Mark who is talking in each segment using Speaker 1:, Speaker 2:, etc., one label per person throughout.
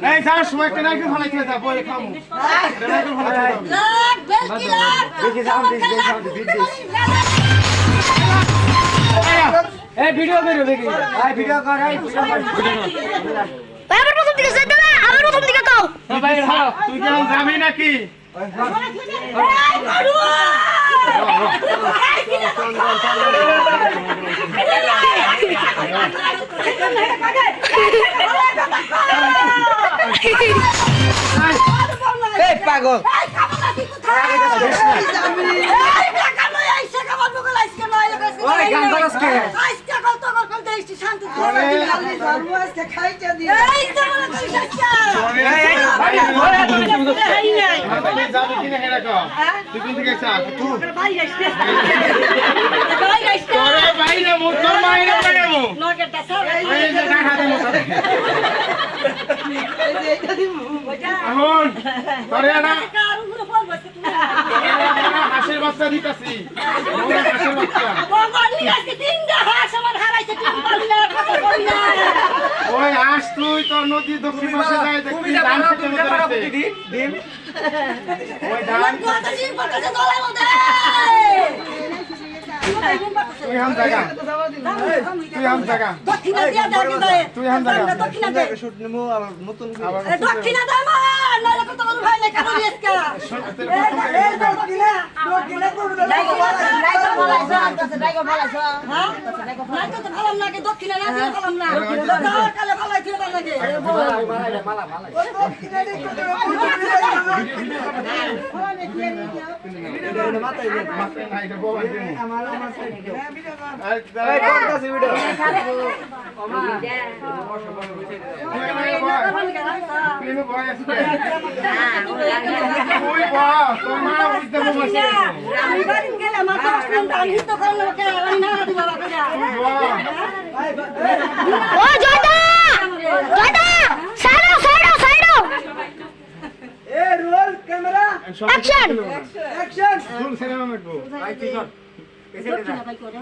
Speaker 1: এই যার সময় একটা নাকি ভালাই খেয়ে যাবো এই খামু নাকি ভালাই খেয়ে যাবো এই ভিডিও করো দেখি ভাই ভিডিও কর এই ভিডিও কর
Speaker 2: ভাই আমার প্রথম দিকে যেতে না আমার প্রথম দিকে তো
Speaker 1: ভাই তুই কেন যাবি নাকি
Speaker 3: এই পাগল ওই গান করস কে আজকে কল তো কল দেইছি শান্তি ধর্ম আজকে খাইতে দি এই তো বলে
Speaker 1: তুই যাবি কিনা হেরা কর তুই কোন দিকে যাস তুই
Speaker 3: ভাই আসছে
Speaker 1: তোরে ভাই না মোর তোর মাইরা পাইবো
Speaker 3: নগেটা সব
Speaker 1: এই যে দেখা দে মোর
Speaker 3: এই যে এটা দিমু
Speaker 1: এখন তোরে না
Speaker 3: কারু গুলো ফোন বসে তুমি
Speaker 1: হাসির বাচ্চা দিতাছি হাসির বাচ্চা
Speaker 3: বগলি আজকে তিনটা হাঁস আমার হারাইছে তুমি বলি না কথা বলি না
Speaker 1: ওই আস তুই তোর নদী দক্ষিণ পাশে যায় দেখবি ধান খেতে মতো আছে ডিম ওই ধান
Speaker 3: কথা দিন পড়ছে দলাই মধ্যে
Speaker 1: তুই হাম জায়গা তুই হাম জায়গা
Speaker 3: দক্ষিণা দিয়া দাও
Speaker 1: তুই হাম জায়গা
Speaker 3: দক্ষিণা দে
Speaker 1: শুট নিমু আবার নতুন
Speaker 3: দক্ষিণা দাও মা নালে কত বড় ভাই লেখা করি আজকে এই দক্ষিণা করবে লাইক বলাইছো লাইক বলাইছো হ্যাঁ লাইক তো ভালো লাগে দক্ষিণা না দিয়ে ভালো না কালে ভালো দিয়ে ভালো লাগে মালা ওরে দক্ষিণা দে
Speaker 1: মাথায় নাই রে বাবা দিমু
Speaker 3: আমার মাথায়
Speaker 1: এই পডকাস্ট ভিডিও প্রেমে ভয় আছে ওই বাবা তোমার বুঝতে বসে
Speaker 3: আমি বাড়ি গেলে আমার তো আসলে দাঁড়ি তো করলো কে আমি না দিই বাবা কইরা
Speaker 2: ও জয়দা জয়দা সাইডো সাইডো সাইডো
Speaker 3: এ রোল ক্যামেরা
Speaker 2: অ্যাকশন
Speaker 3: অ্যাকশন
Speaker 1: ফুল সিনেমা মেটবো ভাই কি কর
Speaker 3: দক্ষিণা ভাই করে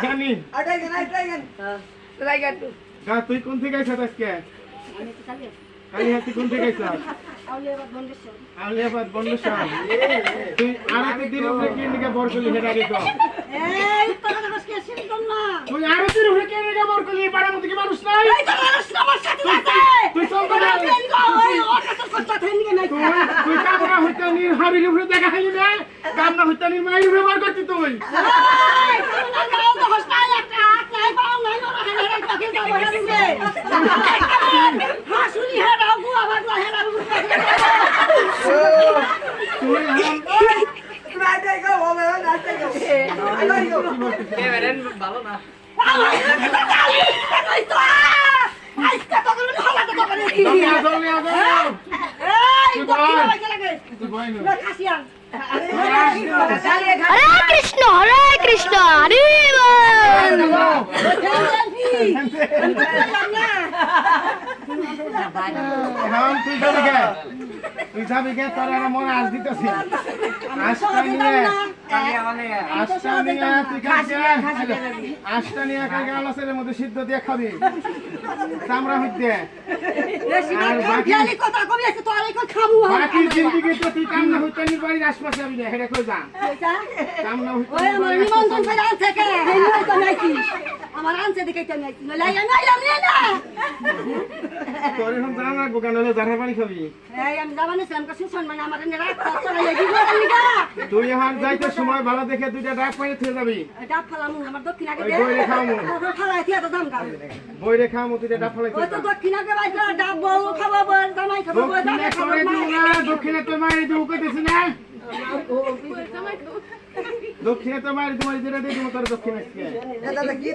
Speaker 1: জানি
Speaker 3: আটাইগেন আটাইগেন
Speaker 1: গা তুই কোন থেকে আইছস আজকে
Speaker 3: আমি তো কালে
Speaker 1: কালি হাতি কোন থেকে আইছস
Speaker 3: আউলিয়াবাদ বন্ধেশ্বর
Speaker 1: আলিয়াবাদ বন্ডসা তুই আরতি দিন উপরে কি নিকে বরকলি হেডা রে কো
Speaker 3: এই কথা কস কে শুনতাম না
Speaker 1: তুই আরতি রুহে কে নিকে বরকলি পাড়ার মধ্যে কি মানুষ নাই
Speaker 3: এই তো মানুষ আমার সাথে আছে
Speaker 1: তুই চল তো না
Speaker 3: ওই ও কত কষ্ট থাকি নাই
Speaker 1: তুই কামনা হইতা নি হাবির উপরে দেখা খাইলি না কামনা হইতা নি মাইর উপরে বার করতি তুই
Speaker 3: এই না গাও তো হস্তায় একটা হাত নাই পাও নাই ওরা হেরে পাখি যাবো হেরে হাসুনি হেরা বুয়া বাগলা হেরা
Speaker 1: তুই
Speaker 3: নাইটাই গো বাবা নাইটাই গো আই গো
Speaker 4: ক্যামেরান ভালো না
Speaker 3: আজকে তো কোনো হলা তো করে
Speaker 1: দমিয়া দমিয়া
Speaker 3: এই দক্ষিণা ভাই লাগে
Speaker 1: তুই ভয় না
Speaker 3: না খাসিয়ান
Speaker 2: হরে কৃষ্ণ হরে বল
Speaker 1: এখন তুই যাবি গে তোর আর মন আজ দিতেছি আজটা নিয়ে তুই আজটা নিয়ে কালকে আলাসের মধ্যে সিদ্ধ দিয়ে খাবি চামড়া হইতে বাকি জিন্দিগি তো তুই কামনা হইতে নি বাড়ির আশপাশে আমি হেডে কই যা কামনা হইতে
Speaker 3: আমার আনছে দেখে নাইছি লাই আমি আইলাম না
Speaker 1: তোর এখন জানা লাগবো কেন হলে জারের পানি খাবি
Speaker 3: এই আমি যাবানে সাম কাছে সম্মান আমার নেরা কত লাগি গো
Speaker 1: তুই এখন যাইতে সময় ভালো দেখে দুইটা ডাক পানি থুয়ে যাবি
Speaker 3: ডাব ফালাম আমার দক্ষিণ আগে
Speaker 1: ওই বইরে খাওয়ামু
Speaker 3: ফালাই দিয়া তো দাম গা
Speaker 1: বইরে খামু তুই ডাক ফলাই
Speaker 3: ওই তো দক্ষিণ আগে বাইক ডাব বউ খাবো জামাই খাবো
Speaker 1: দক্ষিণে করে দিও না দক্ষিণে তো মারি দিও কইতেছি না দক্ষিণে তো মারি তোমার যেটা দিয়ে দিমু তোর দক্ষিণে
Speaker 4: দাদা কি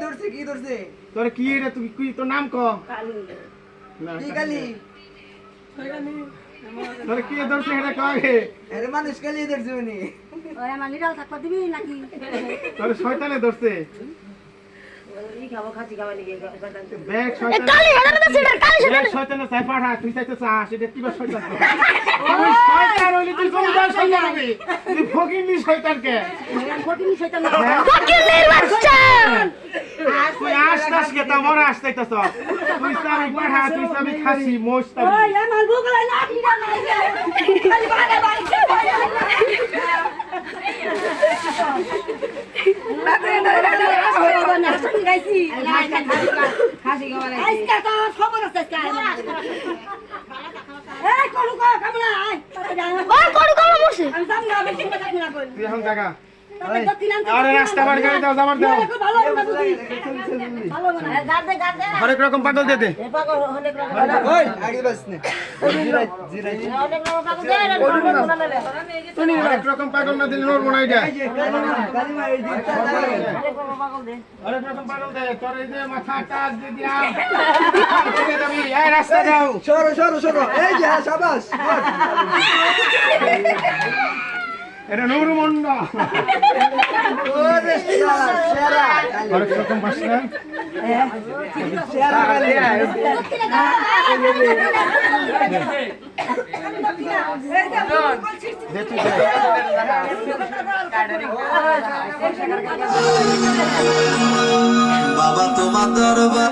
Speaker 4: ধরছে
Speaker 1: তোর কি রে তুই কি তোর নাম ক না
Speaker 4: কি গালি
Speaker 1: তোর কি ধরছে এটা কয়
Speaker 4: আরে মানুষ গালি ধরছে উনি
Speaker 3: ওই আমার নিরাল থাকবা দিবি নাকি
Speaker 1: তোর শয়তানে ধরছে
Speaker 3: ই খাবো খাসি খাওয়া নিয়ে
Speaker 1: ব্যাগ
Speaker 2: এ
Speaker 1: শয়তান
Speaker 2: কালি হেডা না সিডা কালি হেডা
Speaker 1: ব্যাগ শয়তানের চাই পাঠা তুই চাইতে চাস এটা কি বা শয়তান তুই শয়তান হইলি তুই জমিদার শয়তান হবি তুই ফকিনি শয়তান কে
Speaker 3: ফটিনি শয়তান
Speaker 2: ফকিরের বাচ্চা
Speaker 1: তুই আসতাস কে তোমার আসতাইতাছ তুই চাবি পাঠা তুই চাবি খাসি মোষ
Speaker 3: ওই
Speaker 1: চাবি
Speaker 3: আমার বুকলা না কিনা নাই খালি বাড়ি বাড়ি
Speaker 5: খাসি খাওয়া লাগছে
Speaker 3: আজকে তো খবর আছে আজকে এই কোন কো কামনা আয়
Speaker 2: ও কোড় কোড় মুছে
Speaker 3: আমি যাম না বেশি কথা না কই
Speaker 1: তুই এখন জায়গা
Speaker 3: তবে তো তিলান
Speaker 1: আরে রাস্তা বার করে দাও জামার দাও
Speaker 3: ভালো না বুঝি ভালো না
Speaker 5: গাদে গাদে
Speaker 1: হরেক রকম পাগল দে দে
Speaker 5: এ পাগল অনেক রকম
Speaker 4: ওই আগে বাস নে জিরাই জিরাই
Speaker 5: অনেক রকম পাগল দে রে কোন নালে
Speaker 1: হরেক রকম পাগল না দিলে নড়বো না এটা
Speaker 4: কালিমা এই জিতটা
Speaker 5: অনেক রকম পাগল দে
Speaker 1: হরেক রকম পাগল দে তোর এই যে মাথা টাচ দিয়ে দিয়া চলে যাবি এই রাস্তা দাও
Speaker 4: সরো সরো সরো এই যে হ্যাঁ শাবাশ
Speaker 1: এটা নুরু মুন্ডা
Speaker 4: ওরে শালা সেরা
Speaker 1: হরেক রকম বাসনা
Speaker 4: সেরা কালি
Speaker 1: দে তুই দে
Speaker 6: বাবা তোমার দরবার